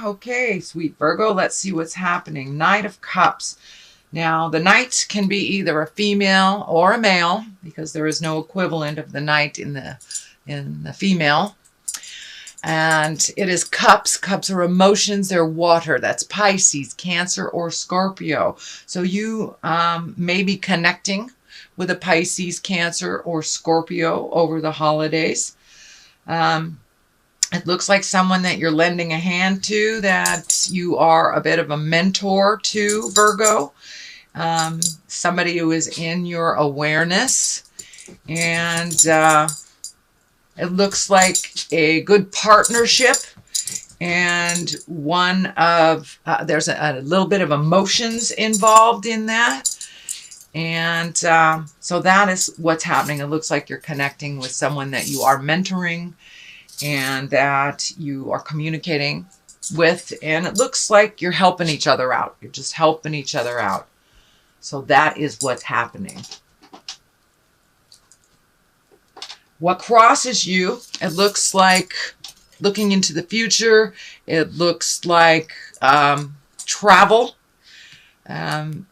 Okay, sweet Virgo, let's see what's happening. Knight of Cups. Now, the knight can be either a female or a male because there is no equivalent of the knight in the female. And it is cups. Cups are emotions. They're water. That's Pisces, Cancer, or Scorpio. So you may be connecting with a Pisces, Cancer, or Scorpio over the holidays. It looks like someone that you're lending a hand to, that you are a bit of a mentor to, Virgo. Somebody who is in your awareness. And it looks like a good partnership. And one of, there's a little bit of emotions involved in that. And so that is what's happening. It looks like you're connecting with someone that you are mentoring and that you are communicating with. And it looks like you're helping each other out. You're just helping each other out. So that is what's happening. What crosses you, it looks like looking into the future. It looks like travel. And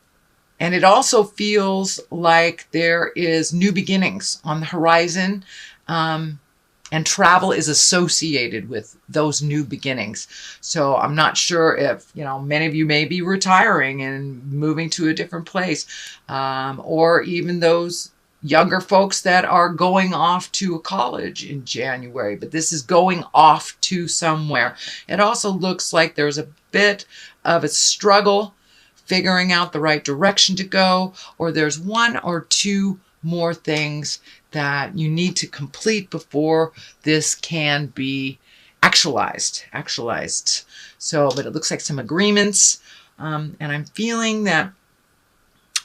it also feels like there is new beginnings on the horizon. And travel is associated with those new beginnings. So I'm not sure if, many of you may be retiring and moving to a different place, or even those younger folks that are going off to a college in January, but this is going off to somewhere. It also looks like there's a bit of a struggle figuring out the right direction to go, or there's one or two more things that you need to complete before this can be actualized. So, but it looks like some agreements, and I'm feeling that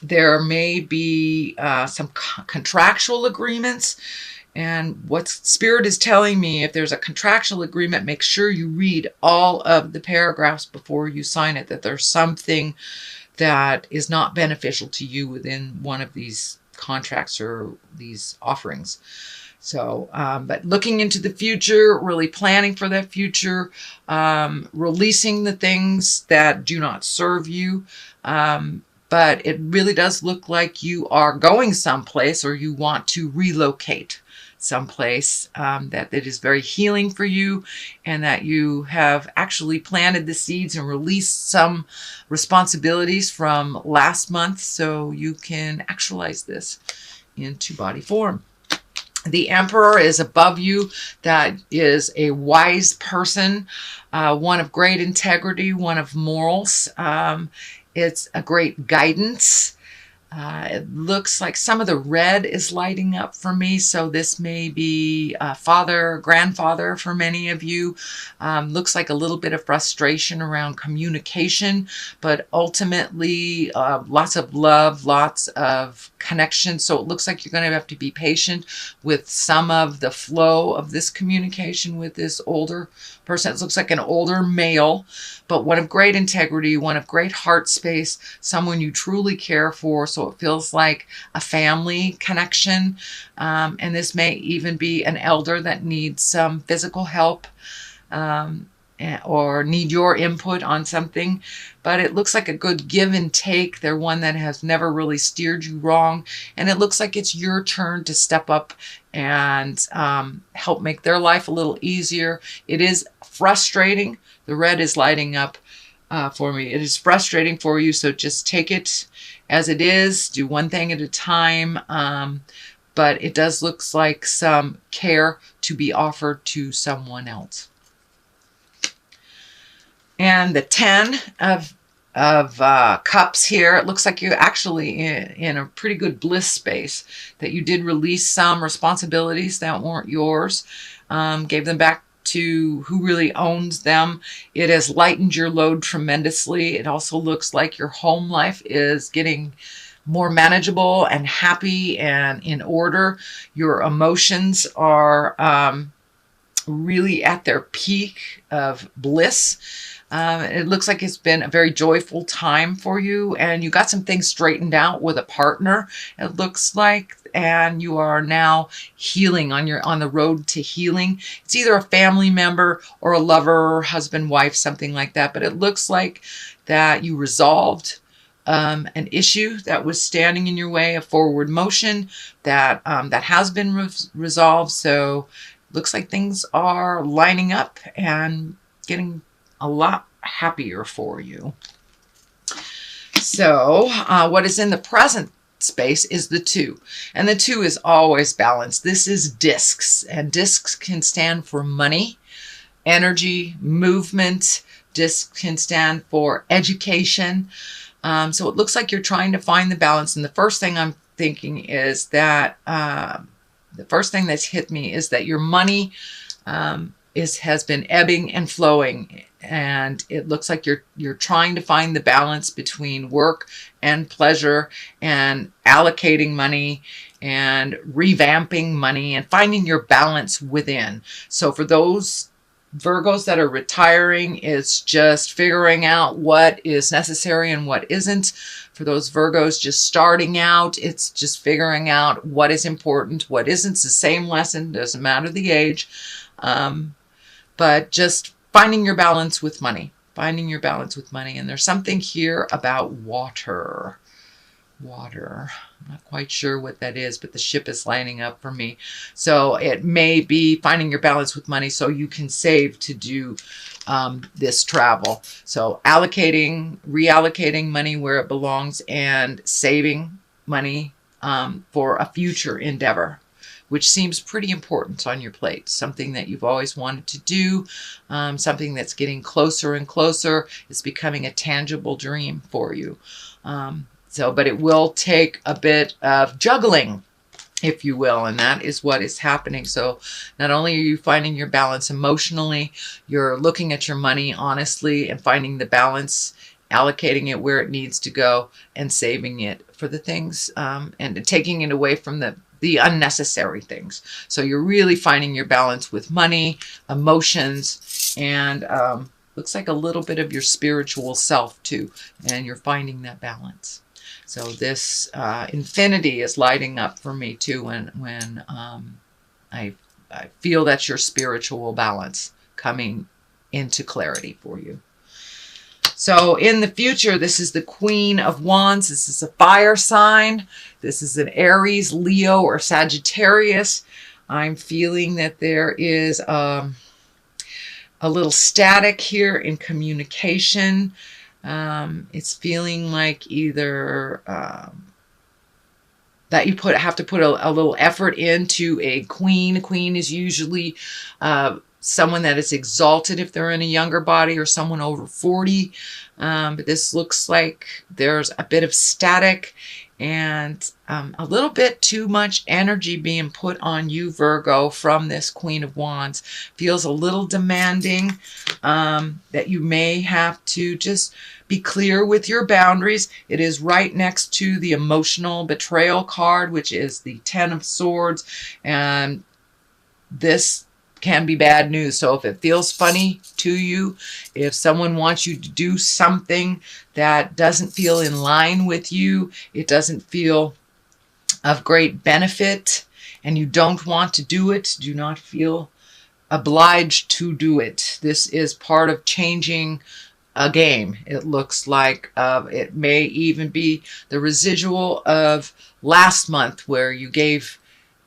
there may be some contractual agreements. And what Spirit is telling me, if there's a contractual agreement, make sure you read all of the paragraphs before you sign it, that there's something that is not beneficial to you within one of these contracts or these offerings. So, but looking into the future, really planning for that future, releasing the things that do not serve you. But it really does look like you are going someplace, or you want to relocate someplace, that it is very healing for you, and that you have actually planted the seeds and released some responsibilities from last month so you can actualize this into body form. The Emperor is above you. That is a wise person, one of great integrity, one of morals. It's a great guidance. It looks like some of the red is lighting up for me. So this may be father, grandfather for many of you. Looks like a little bit of frustration around communication, but ultimately lots of love, lots of connection. So it looks like you're going to have to be patient with some of the flow of this communication with this older person. It looks like an older male, but one of great integrity, one of great heart space, someone you truly care for. So it feels like a family connection. And this may even be an elder that needs some physical help, or need your input on something. But it looks like a good give and take. They're one that has never really steered you wrong. And it looks like it's your turn to step up and help make their life a little easier. It is frustrating. The red is lighting up for me. It is frustrating for you, so just take it as it is. Do one thing at a time. But it does look like some care to be offered to someone else. And the 10 of cups here, it looks like you're actually in a pretty good bliss space, that you did release some responsibilities that weren't yours, gave them back to who really owns them. It has lightened your load tremendously. It also looks like your home life is getting more manageable and happy and in order. Your emotions are really at their peak of bliss. It looks like it's been a very joyful time for you, and you got some things straightened out with a partner, it looks like, and you are now healing on the road to healing. It's either a family member or a lover, husband, wife, something like that, but it looks like that you resolved an issue that was standing in your way, a forward motion that has been resolved. So looks like things are lining up and getting a lot happier for you. So what is in the present space is the 2. And the 2 is always balanced. This is discs, and discs can stand for money, energy, movement. Discs can stand for education. So it looks like you're trying to find the balance. And the first thing I'm thinking is that the first thing that's hit me is that your money has been ebbing and flowing, and it looks like you're trying to find the balance between work and pleasure, and allocating money and revamping money and finding your balance within. So for those Virgos that are retiring, it's just figuring out what is necessary and what isn't. For those Virgos just starting out, it's just figuring out what is important, what isn't. It's the same lesson, doesn't matter the age. But just finding your balance with money, finding your balance with money. And there's something here about water. Water. I'm not quite sure what that is, but the ship is lining up for me. So it may be finding your balance with money so you can save to do this travel. So reallocating money where it belongs, and saving money for a future endeavor, which seems pretty important on your plate. Something that you've always wanted to do, something that's getting closer and closer. It's becoming a tangible dream for you. But it will take a bit of juggling, if you will, and that is what is happening. So not only are you finding your balance emotionally, you're looking at your money honestly and finding the balance, allocating it where it needs to go, and saving it for the things, and taking it away from the unnecessary things. So you're really finding your balance with money, emotions, and looks like a little bit of your spiritual self too, and you're finding that balance. So this infinity is lighting up for me too when I feel that's your spiritual balance coming into clarity for you. So in the future, this is the Queen of Wands. This is a fire sign. This is an Aries, Leo, or Sagittarius. I'm feeling that there is a little static here in communication. It's feeling like either that you have to put a little effort into a queen. A queen is usually someone that is exalted if they're in a younger body, or someone over 40. But this looks like there's a bit of static and a little bit too much energy being put on you, Virgo, from this Queen of Wands. Feels a little demanding, that you may have to just be clear with your boundaries. It is right next to the emotional betrayal card, which is the 10 of Swords. And this can be bad news. So if it feels funny to you, if someone wants you to do something that doesn't feel in line with you, it doesn't feel of great benefit, and you don't want to do it, do not feel obliged to do it. This is part of changing a game. It looks like it may even be the residual of last month where you gave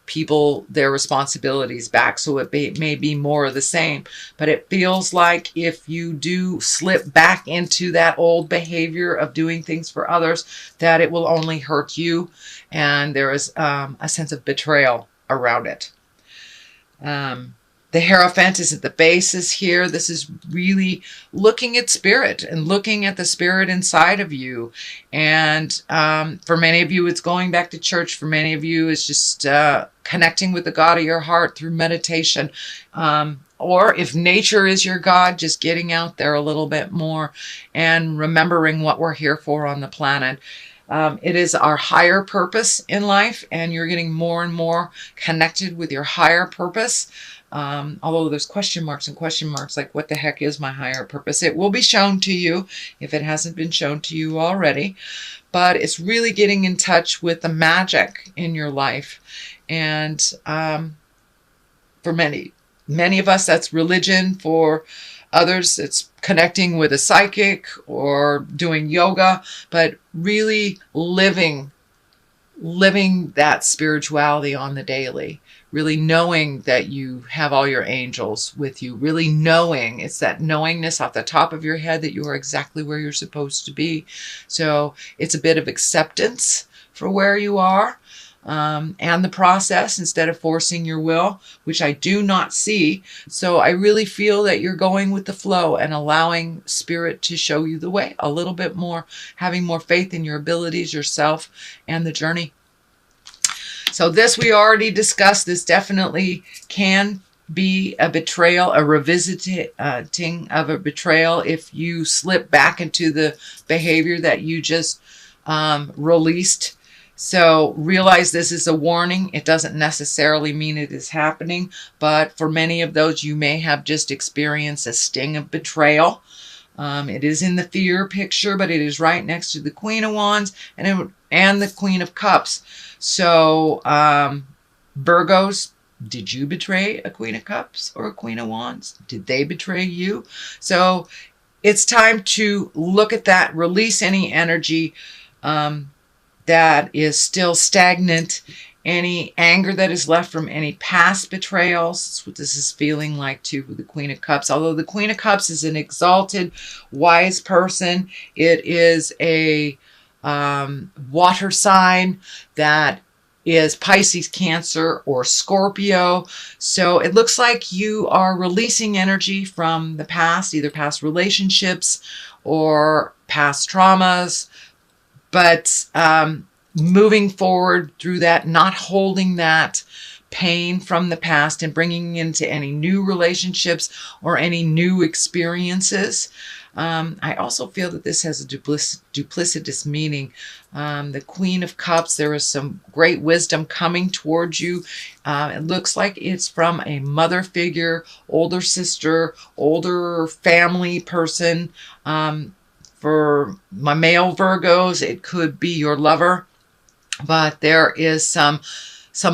people their responsibilities back. So it may be more of the same, but it feels like if you do slip back into that old behavior of doing things for others, that it will only hurt you. And there is a sense of betrayal around it. The Hierophant is at the basis here. This is really looking at spirit and looking at the spirit inside of you. And for many of you, it's going back to church. For many of you, it's just connecting with the God of your heart through meditation. Or if nature is your God, just getting out there a little bit more and remembering what we're here for on the planet. It is our higher purpose in life, and you're getting more and more connected with your higher purpose. although there's question marks and question marks, like what the heck is my higher purpose? It will be shown to you if it hasn't been shown to you already. But it's really getting in touch with the magic in your life. And for many of us, that's religion. For others, it's connecting with a psychic or doing yoga, but really living that spirituality on the daily, really knowing that you have all your angels with you, really knowing, it's that knowingness off the top of your head that you are exactly where you're supposed to be. So it's a bit of acceptance for where you are, and the process, instead of forcing your will, which I do not see. So I really feel that you're going with the flow and allowing spirit to show you the way a little bit more, having more faith in your abilities, yourself, and the journey. So this we already discussed. This definitely can be a betrayal, a revisiting of a betrayal if you slip back into the behavior that you just released. So realize this is a warning. It doesn't necessarily mean it is happening, but for many of those, you may have just experienced a sting of betrayal. It is in the fear picture, but it is right next to the Queen of Wands and the Queen of Cups. So Virgos, did you betray a Queen of Cups or a Queen of Wands? Did they betray you? So it's time to look at that, release any energy that is still stagnant, any anger that is left from any past betrayals. That's what this is feeling like too with the Queen of Cups. Although the Queen of Cups is an exalted, wise person, it is a water sign that is Pisces, Cancer, or Scorpio. So it looks like you are releasing energy from the past, either past relationships or past traumas, but moving forward through that, not holding that pain from the past and bringing into any new relationships or any new experiences. I also feel that this has a duplicitous meaning. The Queen of Cups, there is some great wisdom coming towards you. It looks like it's from a mother figure, older sister, older family person. For my male Virgos, it could be your lover, but there is some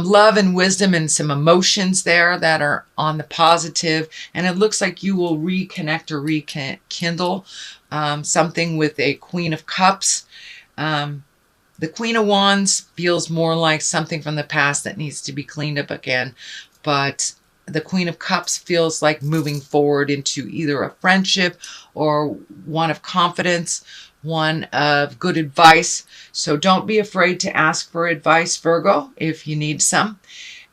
love and wisdom and some emotions there that are on the positive, and it looks like you will reconnect or rekindle something with a Queen of Cups. The Queen of Wands feels more like something from the past that needs to be cleaned up again, but the Queen of Cups feels like moving forward into either a friendship or one of confidence, one of good advice. So don't be afraid to ask for advice, Virgo, if you need some.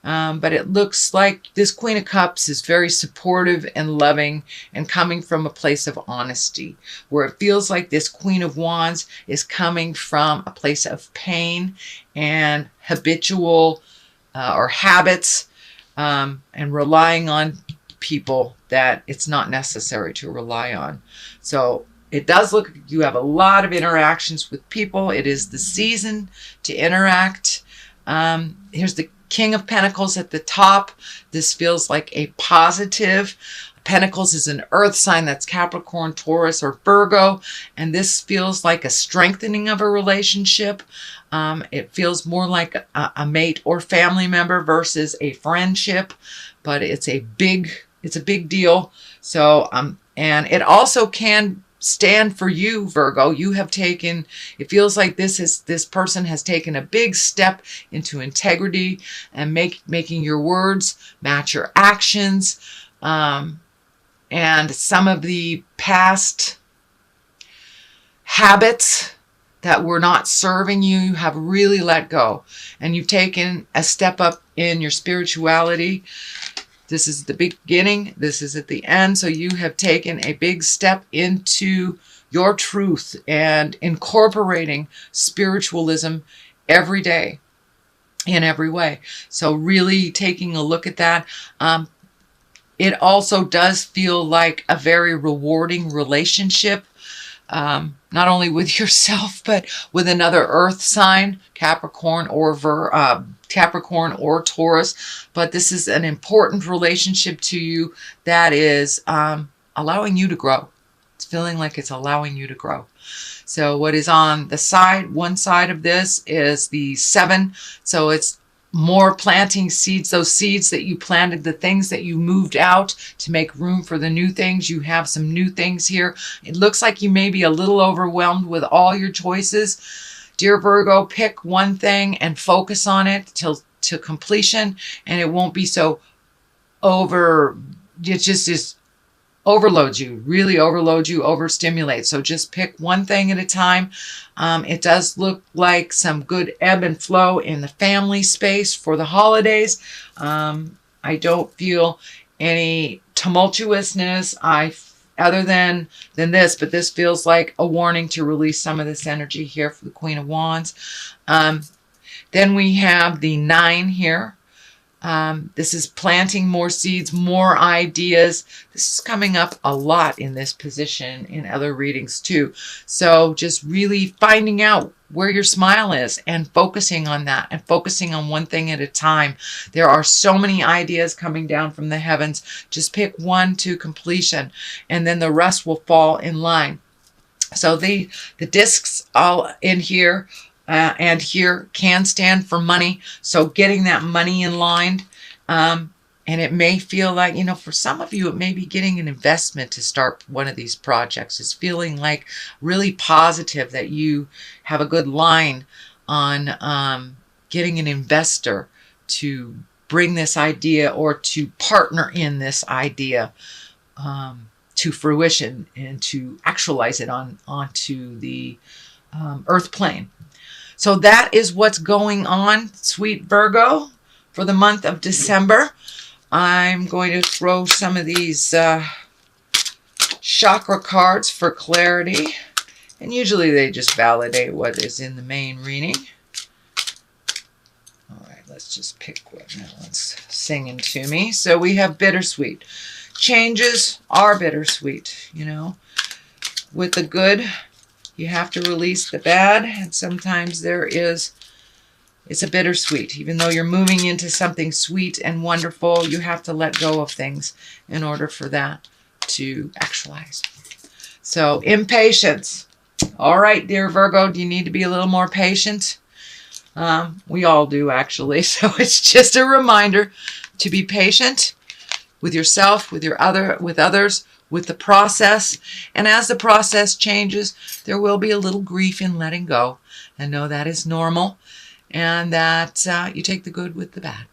But it looks like this Queen of Cups is very supportive and loving and coming from a place of honesty, where it feels like this Queen of Wands is coming from a place of pain and habitual or habits, and relying on people that it's not necessary to rely on. So it does look like you have a lot of interactions with people. It is the season to interact. Here's the King of Pentacles at the top. This feels like a positive. Pentacles is an earth sign, that's Capricorn, Taurus, or Virgo, and this feels like a strengthening of a relationship. It feels more like a mate or family member versus a friendship, but it's a big deal. So and it also can stand for you, Virgo. You have taken, it feels like this person has taken a big step into integrity and making your words match your actions. And some of the past habits that were not serving you, you have really let go. And you've taken a step up in your spirituality. This is the beginning. This is at the end. So you have taken a big step into your truth and incorporating spiritualism every day in every way. So really taking a look at that. It also does feel like a very rewarding relationship. not only with yourself, but with another earth sign, Capricorn or Capricorn or Taurus. But this is an important relationship to you that is allowing you to grow. It's feeling like it's allowing you to grow. So what is on the side, one side of this is the 7. So it's more planting seeds, those seeds that you planted, the things that you moved out to make room for the new things. You have some new things here. It looks like you may be a little overwhelmed with all your choices. Dear Virgo, pick one thing and focus on it to completion, and it won't be so it just is overloads you, really overloads you, overstimulates. So just pick one thing at a time. It does look like some good ebb and flow in the family space for the holidays. I don't feel any tumultuousness other than this, but this feels like a warning to release some of this energy here for the Queen of Wands. Then we have the 9 here. This is planting more seeds, more ideas. This is coming up a lot in this position in other readings too. So just really finding out where your smile is and focusing on that and focusing on one thing at a time. There are so many ideas coming down from the heavens. Just pick one to completion and then the rest will fall in line. So the discs all in here and here can stand for money. So getting that money in line. And it may feel like, for some of you, it may be getting an investment to start one of these projects. It's feeling like really positive that you have a good line on getting an investor to bring this idea or to partner in this idea to fruition and to actualize it onto the earth plane. So that is what's going on, sweet Virgo, for the month of December. I'm going to throw some of these chakra cards for clarity. And usually they just validate what is in the main reading. All right, let's just pick one. That one's singing to me. So we have bittersweet. Changes are bittersweet, With the good, you have to release the bad, and sometimes it's a bittersweet. Even though you're moving into something sweet and wonderful, you have to let go of things in order for that to actualize. So impatience. All right, dear Virgo, do you need to be a little more patient? We all do, actually. So it's just a reminder to be patient with yourself, with others, with the process. And as the process changes, there will be a little grief in letting go. And know that is normal. And that you take the good with the bad.